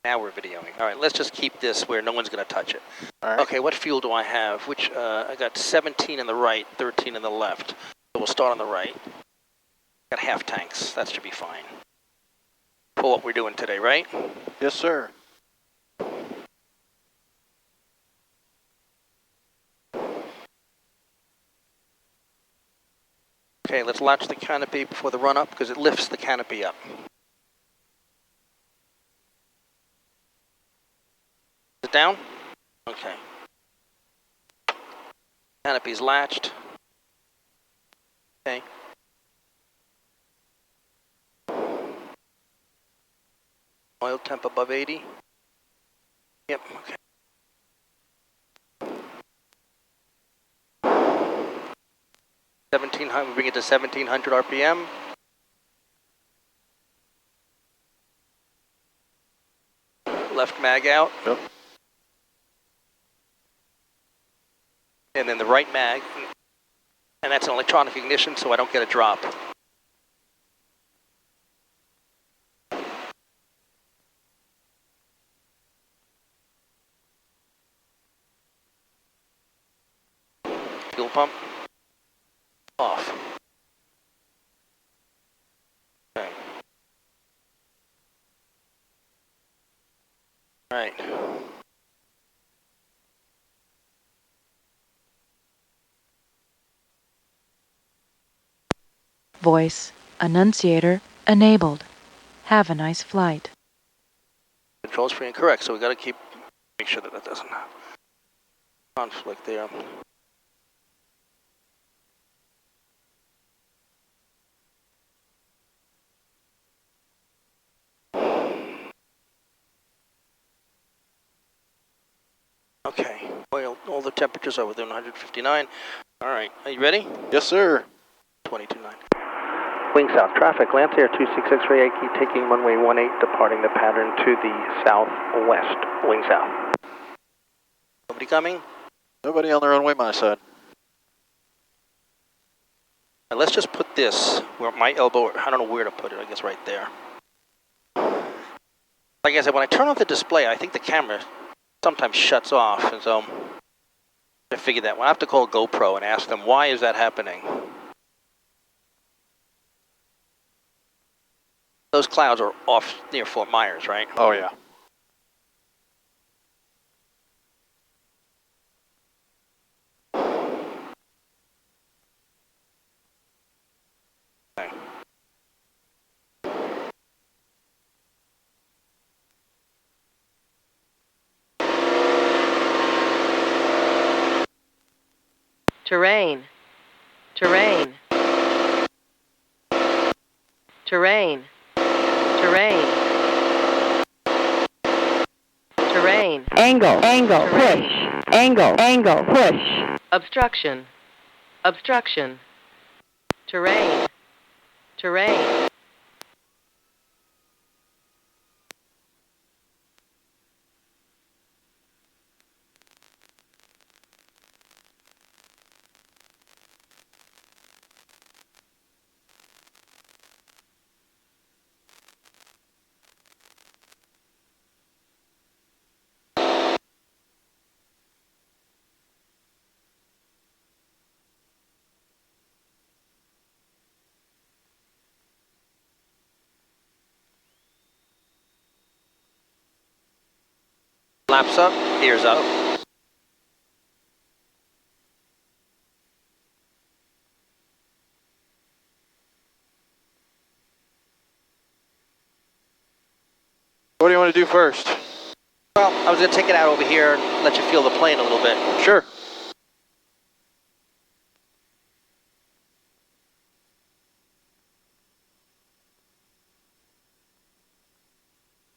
Now we're videoing. All right, let's just keep this where no one's going to touch it. All right. Okay, what fuel do I have? Which, I got 17 in the right, 13 in the left. So we'll start on the right. Got half tanks. That should be fine. For what we're doing today, right? Yes, sir. Okay, let's latch the canopy before the run-up because it lifts the canopy up. Is it down? Okay. Canopy's latched. Okay. Oil temp above 80. Yep, okay. We bring it to 1700 RPM. Left mag out. Yep. And then the right mag. And that's an electronic ignition, so I don't get a drop. Fuel pump. Off. Okay. All right. Voice annunciator enabled. Have a nice flight. Control screen correct, so we got to make sure that that doesn't conflict there. Okay, well, all the temperatures are within 159. All right, are you ready? Yes, sir. 22.9. Wing south traffic, Lance Air 266 Yankee taking runway 18, departing the pattern to the southwest. Wing south. Nobody coming? Nobody on the runway my side. Now let's just put this where my elbow, I don't know where to put it, I guess right there. Like I said, when I turn off the display, I think the camera sometimes shuts off, and so I figured that. Well, I have to call GoPro and ask them, why is that happening? Those clouds are off near Fort Myers, right? Oh, yeah. Okay. Terrain. Terrain. Terrain. Terrain. Terrain. Angle, angle, Terrain. push. Angle, angle, push. Obstruction. Obstruction. Terrain. Terrain. Flaps up, ears up. What do you want to do first? Well, I was going to take it out over here and let you feel the plane a little bit. Sure.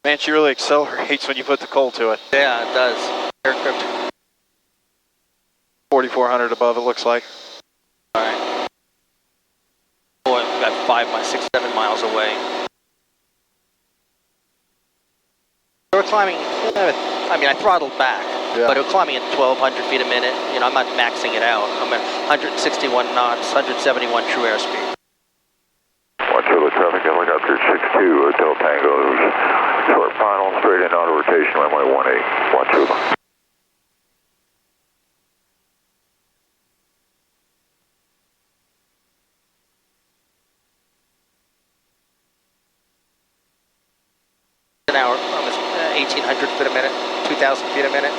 Man, she really accelerates when you put the coal to it. Yeah, it does. Aircraft. 4,400 above, it looks like. All right. Boy, we got 6, 7 miles away. We're climbing, I mean, I throttled back, Yeah. but we're climbing at 1,200 feet a minute. You know, I'm not maxing it out. I'm at 161 knots, 171 true airspeed. Watch over traffic, I got 362, Hotel Tango, short final, straight in on rotation, runway 18, watch over. An hour, almost 1,800 feet a minute, 2,000 feet a minute.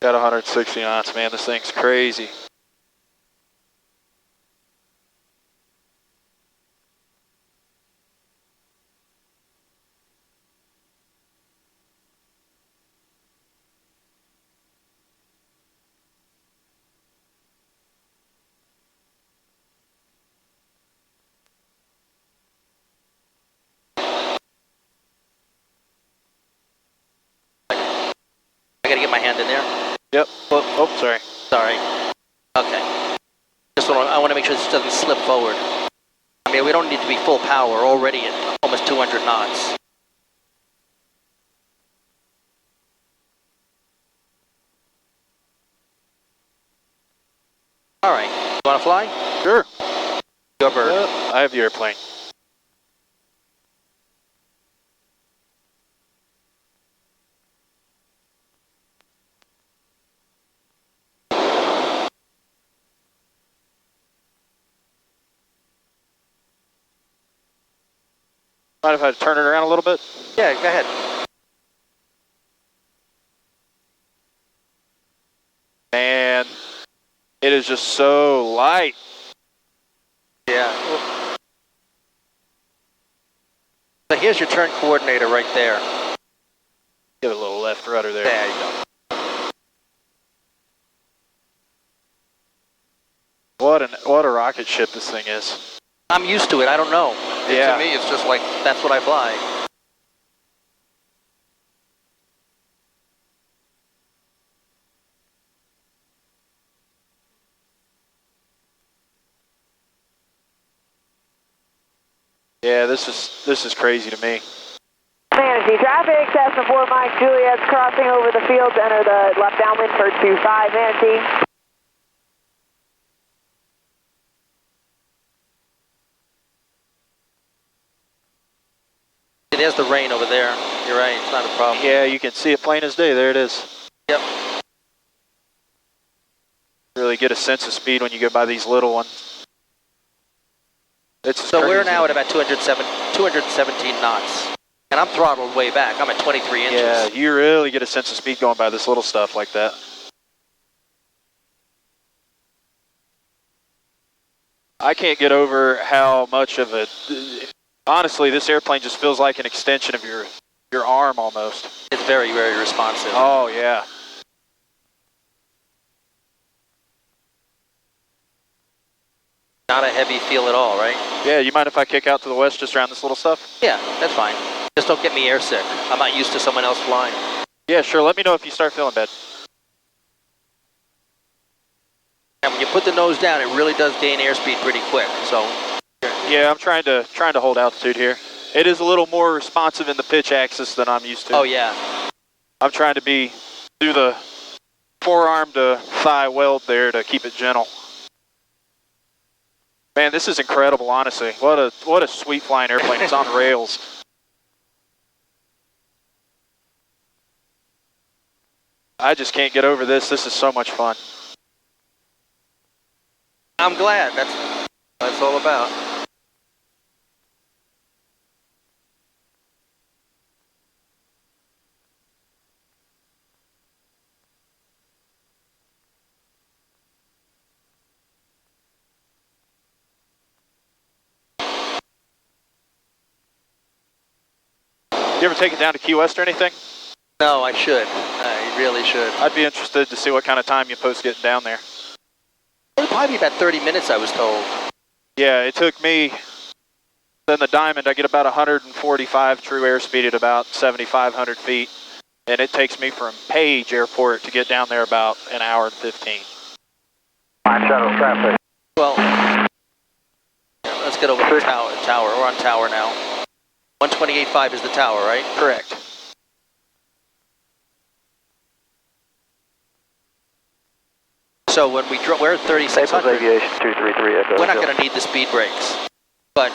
Got 160 knots, man. This thing's crazy. I gotta get my hand in there. Yep. Oh, sorry. Sorry. Okay. I want to make sure this doesn't slip forward. I mean, we don't need to be full power. We're already at almost 200 knots. All right. You want to fly? Sure. Your bird. I have the airplane. Mind if I turn it around a little bit? Yeah, go ahead. Man, it is just so light. Yeah. So here's your turn coordinator right there. Give it a little left rudder there. There you go. What a rocket ship this thing is. I'm used to it. I don't know. Yeah. To me, it's just like, that's what I fly. Yeah, this is crazy to me. Manatee traffic, Cessna 4 Mike Juliet's crossing over the field to enter the left downwind for 25 Manatee. There's the rain over there. You're right, it's not a problem. Yeah, you can see it plain as day. There it is. Yep. Really get a sense of speed when you go by these little ones. So we're now at about 217 knots. And I'm throttled way back. I'm at 23 inches. Yeah, you really get a sense of speed going by this little stuff like that. I can't get over how much of it. Honestly, this airplane just feels like an extension of your arm almost. It's very, very responsive. Oh, yeah. Not a heavy feel at all, right? Yeah, you mind if I kick out to the west just around this little stuff? Yeah, that's fine. Just don't get me airsick. I'm not used to someone else flying. Yeah, sure. Let me know if you start feeling bad. And when you put the nose down, it really does gain airspeed pretty quick, so. Yeah, I'm trying to hold altitude here. It is a little more responsive in the pitch axis than I'm used to. Oh, yeah. I'm trying to do the forearm to thigh weld there to keep it gentle. Man, this is incredible, honestly. What a sweet flying airplane. It's on rails. I just can't get over this. This is so much fun. I'm glad. That's what it's all about. You ever take it down to Key West or anything? No, I should. I really should. I'd be interested to see what kind of time you post getting down there. It'll probably be about 30 minutes, I was told. Yeah, it took me, then the Diamond, I get about 145 true airspeed at about 7,500 feet. And it takes me from Page Airport to get down there about an hour and 15. Shuttle traffic. Well, let's get over to the tower. We're on tower now. 128.5 is the tower, right? Correct. So when we're at 3,600, Aviation 233 Echo. we're not going to need the speed brakes. But,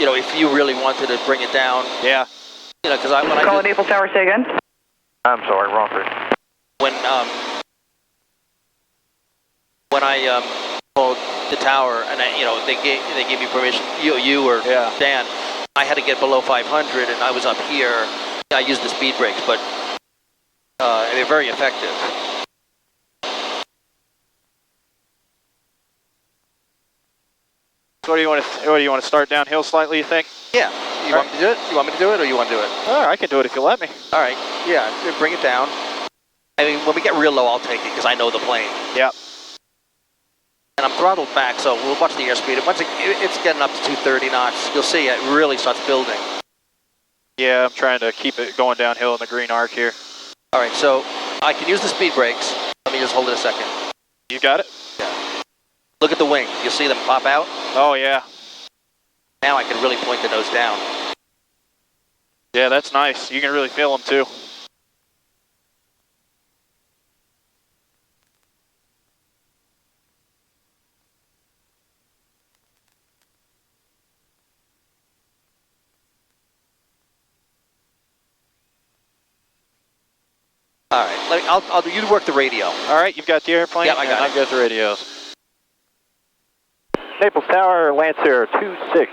you know, if you really wanted to bring it down, Yeah. You know, because when Call Naples Tower, say again. I'm sorry, wrong bridge. when I called the tower and they gave me permission, you or Dan, I had to get below 500 and I was up here. I used the speed brakes, but they're very effective. So what do you want to start downhill slightly, you think? Yeah. You want me to do it? You want me to do it, or you want to do it? All right, I can do it if you let me. All right. Yeah. Bring it down. I mean, when we get real low, I'll take it because I know the plane. Yep. And I'm throttled back, so we'll watch the airspeed. And once it's getting up to 230 knots, you'll see it really starts building. Yeah, I'm trying to keep it going downhill in the green arc here. All right, so I can use the speed brakes. Let me just hold it a second. You got it? Yeah. Look at the wing. You'll see them pop out. Oh, yeah. Now I can really point the nose down. Yeah, that's nice. You can really feel them, too. All right, I'll you work the radio. All right, you've got the airplane? Yep, I got it. I've got the radios. Naples Tower, Lancer 26,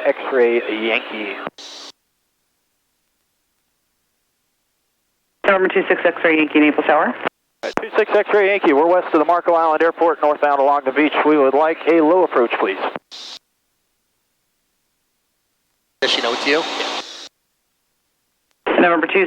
X-ray Yankee. November 26 X-ray Yankee, Naples Tower. 26 X-ray Yankee, we're west of the Marco Island Airport, northbound along the beach. We would like a low approach, please. Does she know it's you? November 26